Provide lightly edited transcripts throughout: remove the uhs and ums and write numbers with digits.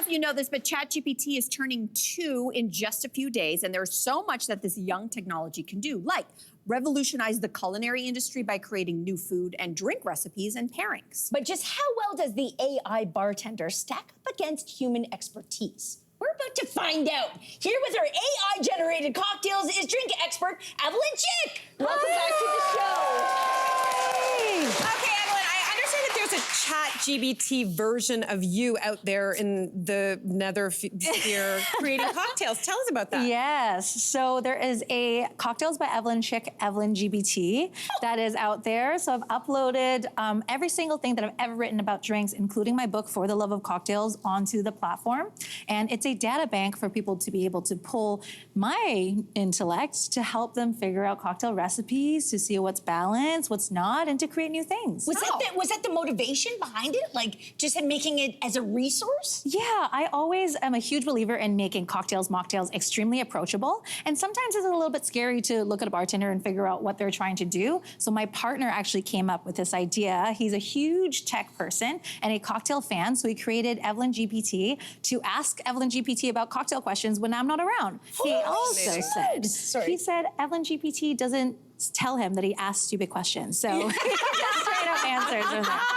if you know this, but ChatGPT is turning 2 in just a few days, and there's so much that this young technology can do, like revolutionize the culinary industry by creating new food and drink recipes and pairings. But just how well does the AI bartender stack up against human expertise? We're about to find out. Here with our AI-generated cocktails is drink expert Evelyn Chick. Welcome back to the show. Okay, Evelyn, I understand that there's a ChatGPT version of you out there in the nether sphere creating cocktails. Tell us about that. Yes, so there is a Cocktails by Evelyn Chick, Evelyn GPT, that is out there. So I've uploaded every single thing that I've ever written about drinks, including my book, For the Love of Cocktails, onto the platform. And it's a data bank for people to be able to pull my intellect to help them figure out cocktail recipes, to see what's balanced, what's not, and to create new things. Was that the motivation behind it? Like, just in making it as a resource? Yeah, I always am a huge believer in making cocktails, mocktails extremely approachable. And sometimes it's a little bit scary to look at a bartender and figure out what they're trying to do. So my partner actually came up with this idea. He's a huge tech person and a cocktail fan. So he created Evelyn GPT to ask Evelyn GPT about cocktail questions when I'm not around. He also said Evelyn GPT doesn't tell him that he asks stupid questions. So he just straight up answers from that.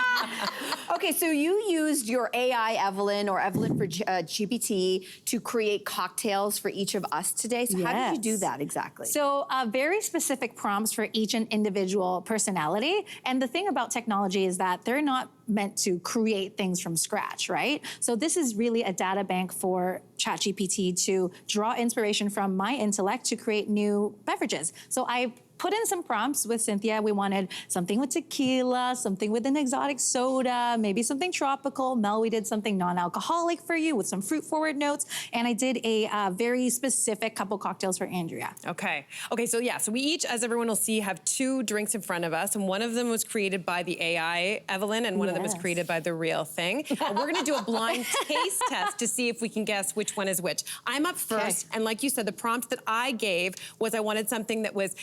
Okay, so you used your AI, Evelyn, or Evelyn for GPT to create cocktails for each of us today. So how did you do that exactly? So very specific prompts for each and individual personality. And the thing about technology is that they're not meant to create things from scratch, right? So this is really a data bank for ChatGPT to draw inspiration from my intellect to create new beverages. So I put in some prompts with Cynthia. We wanted something with tequila, something with an exotic soda, maybe something tropical. Mel, we did something non-alcoholic for you with some fruit-forward notes. And I did a very specific couple cocktails for Andrea. Okay, so yeah, so we each, as everyone will see, have 2 drinks in front of us, and one of them was created by the AI, Evelyn, and one of them was created by the real thing. We're gonna do a blind taste test to see if we can guess which one is which. I'm up first, and like you said, the prompt that I gave was I wanted something that was,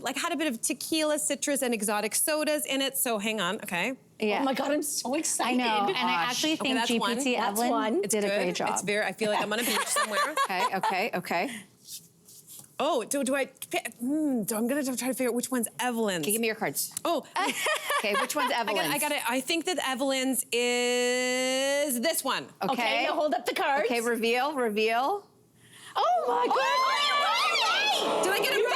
like had a bit of tequila, citrus, and exotic sodas in it, so hang on, okay. Yeah. Oh my God, I'm so excited. I know, and I actually think GPT Evelyn did a great job. It's very, I feel like I'm on a beach somewhere. Okay. Oh, do I, I'm gonna try to figure out which one's Evelyn's. Okay, give me your cards. Oh. Okay, which one's Evelyn's? I got it. I think that Evelyn's is this one. Okay, now hold up the cards. Okay, reveal. Oh my God. Oh, did I get it right?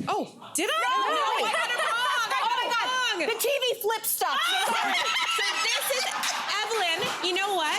Oh, did I? No, I got it wrong. I got it wrong. The TV flip stuff. So this is Evelyn. You know what?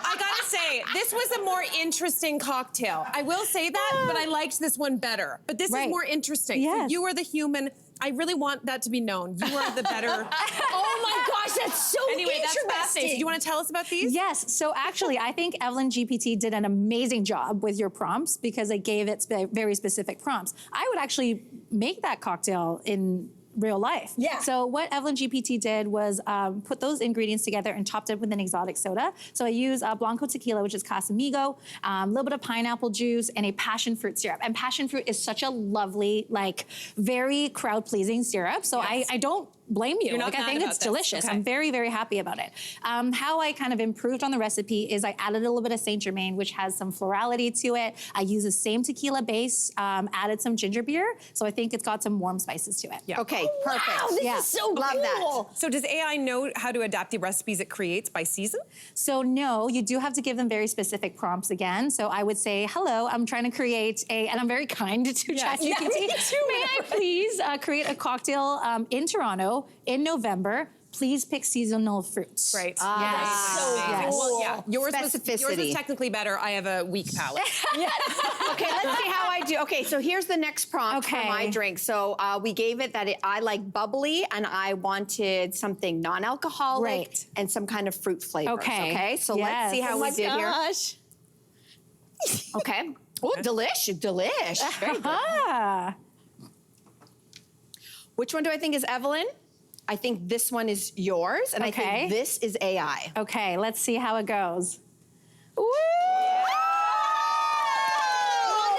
I gotta say, this was a more interesting cocktail. I will say that, but I liked this one better. But this is more interesting. Yes. So you are the human. I really want that to be known. You are the better. Oh my gosh, that's so anyway, that's fascinating. So do you want to tell us about these? Yes, so actually, I think Evelyn GPT did an amazing job with your prompts because it gave it very specific prompts. I would actually make that cocktail in real life. Yeah. So what Evelyn GPT did was put those ingredients together and topped it with an exotic soda. So I use Blanco tequila, which is Casamigo, a little bit of pineapple juice, and a passion fruit syrup. And passion fruit is such a lovely, like, very crowd-pleasing syrup. So I don't blame you. Like, I think it's delicious. Okay. I'm very, very happy about it. How I kind of improved on the recipe is I added a little bit of Saint Germain, which has some florality to it. I use the same tequila base, added some ginger beer. So I think it's got some warm spices to it. Yeah. Okay, perfect. Wow, this is so Love cool. that. So does AI know how to adapt the recipes it creates by season? So no, you do have to give them very specific prompts again. So I would say, hello, I'm trying to create and I'm very kind to ChatGPT. Yeah, me too. May I please create a cocktail in Toronto in November? Please pick seasonal fruits. Right. Yes. So Yes. cool. Well, yeah, yours was Specificity. technically better. I have a weak palate. Okay, let's see how I do. Okay, so here's the next prompt for my drink. So we gave it that I like bubbly, and I wanted something non-alcoholic and some kind of fruit flavors. Okay, so let's see how we did here. Okay. Oh, delish. Very good. Which one do I think is Evelyn? I think this one is yours, and I think this is AI. Okay, let's see how it goes. Woo! You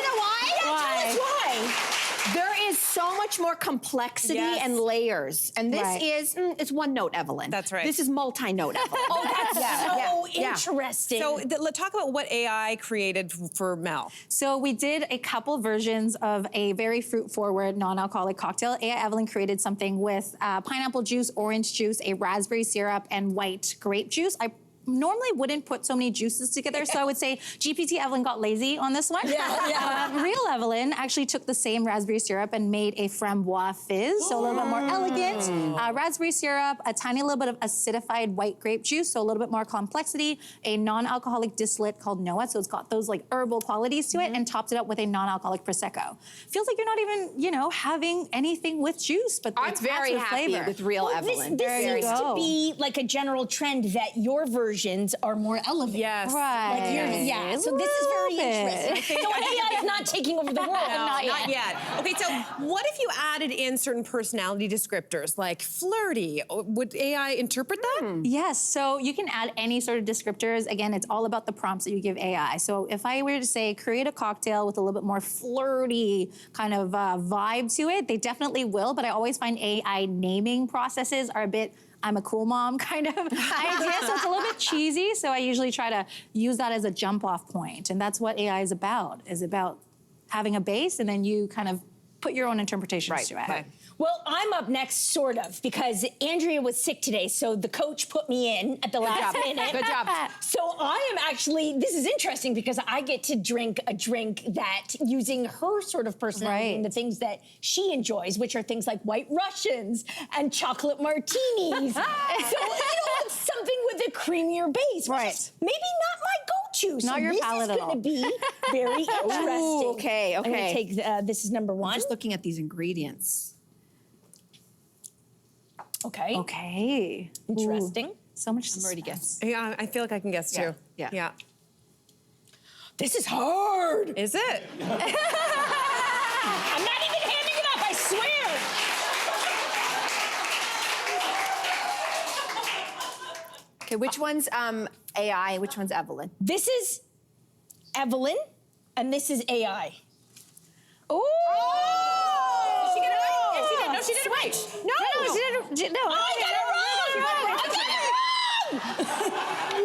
know why? Tell us why. There is so much much more complexity Yes. and layers. And this Right. is, it's one note, Evelyn. That's right. This is multi-note, Evelyn. Oh, that's so yeah. interesting. So let's talk about what AI created for Mel. So we did a couple versions of a very fruit-forward, non-alcoholic cocktail. AI Evelyn created something with pineapple juice, orange juice, a raspberry syrup, and white grape juice. I normally wouldn't put so many juices together, so I would say GPT Evelyn got lazy on this one. Real Evelyn actually took the same raspberry syrup and made a framboise fizz, so a little bit more elegant. Raspberry syrup, a tiny little bit of acidified white grape juice, so a little bit more complexity, a non-alcoholic distillate called Noah, so it's got those like herbal qualities to it, and topped it up with a non-alcoholic Prosecco. Feels like you're not even, you know, having anything with juice, but I'm it's very happy flavor. with Real This Evelyn. seems to go. be like a general trend that your versions are more elevated. Yes. Right. Like yeah, so this is very Little bit. interesting. So AI is not taking over the world. No, not yet. Okay, so what if you added in certain personality descriptors like flirty? Would AI interpret that? Yes, so you can add any sort of descriptors. Again, it's all about the prompts that you give AI. So if I were to say, create a cocktail with a little bit more flirty kind of vibe to it, they definitely will, but I always find AI naming processes are a bit I'm a cool mom kind of idea, so it's a little bit cheesy, so I usually try to use that as a jump off point, and that's what AI is about having a base and then you kind of put your own interpretations to it. Okay. Well, I'm up next, sort of, because Andrea was sick today, so the coach put me in at the last minute. Good job. So I am actually, this is interesting because I get to drink a drink that, using her sort of personality and the things that she enjoys, which are things like White Russians and chocolate martinis. So, it's something with a creamier base, which is maybe not my go-to. So Not your this palate is at going all. to be very interesting. okay, I'm going to okay. take, this is number one. Just looking at these ingredients. Okay. Okay. Interesting. Ooh, so much I'm already suspense. guessing. Yeah, I feel like I can guess too. Yeah. This is hard. Is it? I'm not even handing it up, I swear. Okay, which one's AI and which one's Evelyn? This is Evelyn, and this is AI. Ooh! Did she get it right? Yes, she did. No, she did it right. No, she didn't. No, I got it wrong!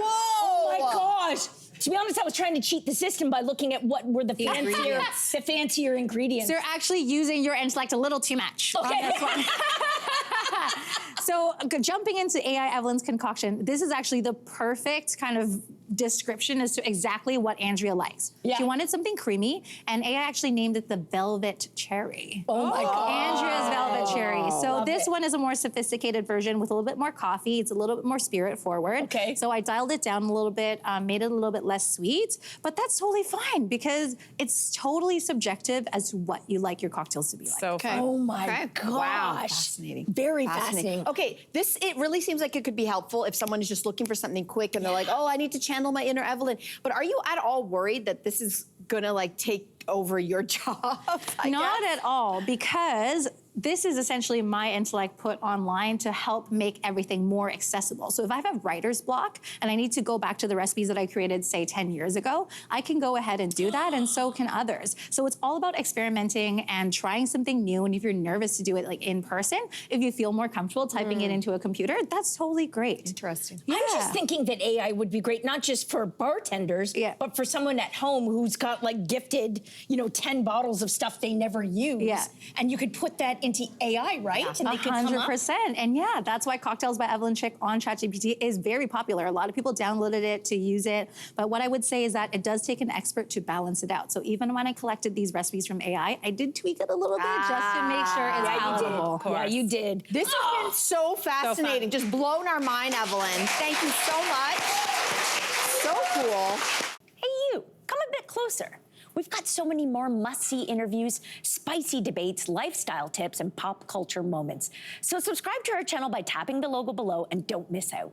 Oh my gosh. To be honest, I was trying to cheat the system by looking at what were the fancier ingredients. So you're actually using your intellect a little too much on this one. So jumping into AI Evelyn's concoction, this is actually the perfect kind of description as to exactly what Andrea likes. Yeah. She wanted something creamy, and AI actually named it the Velvet Cherry. Oh my God. Andrea's Velvet Cherry. So Love this it. one is a more sophisticated version with a little bit more coffee. It's a little bit more spirit forward. Okay. So I dialed it down a little bit, made it a little bit less sweet, but that's totally fine because it's totally subjective as to what you like your cocktails to be like. So fun. Oh my gosh. Wow, fascinating. Very fascinating. Okay, it really seems like it could be helpful if someone is just looking for something quick and they're like, oh, I need to channel my inner Evelyn. But are you at all worried that this is gonna like take over your job? Not at all, because this is essentially my intellect put online to help make everything more accessible. So if I have writer's block and I need to go back to the recipes that I created, say, 10 years ago, I can go ahead and do that, and so can others. So it's all about experimenting and trying something new, and if you're nervous to do it like in person, if you feel more comfortable typing it into a computer, that's totally great. Interesting. I'm just thinking that AI would be great, not just for bartenders, but for someone at home who's got like gifted, 10 bottles of stuff they never use. Yeah. And you could put that into AI, right? And they could come up. 100%. And yeah, that's why Cocktails by Evelyn Chick on ChatGPT is very popular. A lot of people downloaded it to use it. But what I would say is that it does take an expert to balance it out. So even when I collected these recipes from AI, I did tweak it a little bit just to make sure it's palatable. Yeah, you did. This has been so fascinating. Just blown our mind, Evelyn. Thank you so much. So cool. Hey, you, come a bit closer. We've got so many more must-see interviews, spicy debates, lifestyle tips, and pop culture moments. So subscribe to our channel by tapping the logo below and don't miss out.